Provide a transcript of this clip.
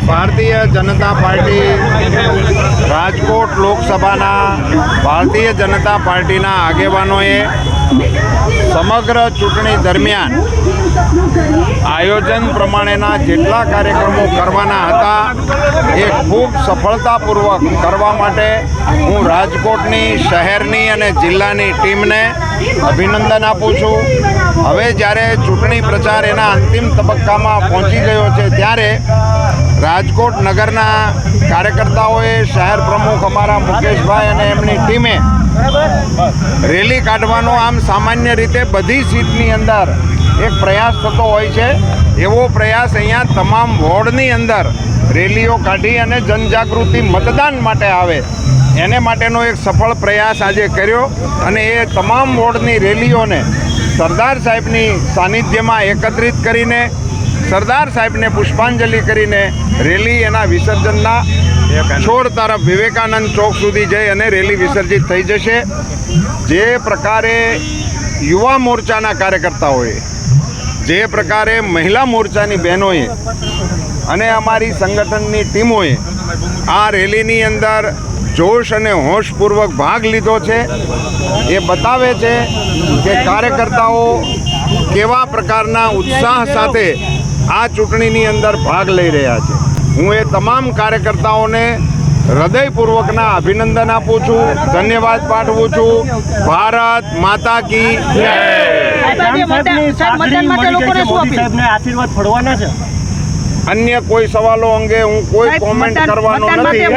Bharatiya Janata party Rajkot લોકસભાના ભારતીય જનતા પાર્ટીના આગેવાનોએ સમગ્ર ચૂંટણી દરમિયાન આયોજન પ્રમાણેના જેટલા કાર્યક્રમો કરવાના હતા એ ખૂબ સફળતાપૂર્વક કરવા માટે હું રાજકોટની શહેરની અને જિલ્લાની ટીમને અભિનંદન આપું છું. હવે જ્યારે ચૂંટણી પ્રચાર એના અંતિમ તબક્કામાં પહોંચી ગયો છે ત્યારે રાજકોટ નગરના કાર્યકર્તાઓએ શહેર પ્રમુખ અમારા મુકેશભાઈ અને એમની ટીમે રેલી કાઢવાનો આમ સામાન્ય રીતે બધી સીટની અંદર એક પ્રયાસ થતો હોય છે, એવો પ્રયાસ અહીંયા તમામ વોર્ડની અંદર રેલીઓ કાઢી અને જનજાગૃતિ મતદાન માટે આવે એને માટેનો એક સફળ પ્રયાસ આજે કર્યો અને એ તમામ વોર્ડની રેલીઓને સરદાર સાહેબની સાનિધ્યમાં એકત્રિત કરીને સરદાર સાહેબને પુષ્પાંજલિ કરીને રેલી એના વિસર્જનના છોડ તરફ વિવેકાનંદ ચોક સુધી જઈ અને રેલી વિસર્જિત થઈ જશે. જે પ્રકારે યુવા મોરચાના કાર્યકર્તાઓએ, જે પ્રકારે મહિલા મોરચાની બહેનોએ અને અમારી સંગઠનની ટીમોએ આ રેલીની અંદર જોશ અને હોશપૂર્વક ભાગ લીધો છે, એ બતાવે છે કે કાર્યકર્તાઓ કેવા પ્રકારના ઉત્સાહ સાથે આ ચૂંટણીની અંદર ભાગ લઈ રહ્યા છે. હું એ તમામ કાર્યકર્તાઓને હૃદયપૂર્વકના અભિનંદન આપું છું, ધન્યવાદ પાઠવું છું. ભારત માતા કી જય. અન્ય કોઈ સવાલો અંગે હું કોઈ કોમેન્ટ કરવાનો નથી.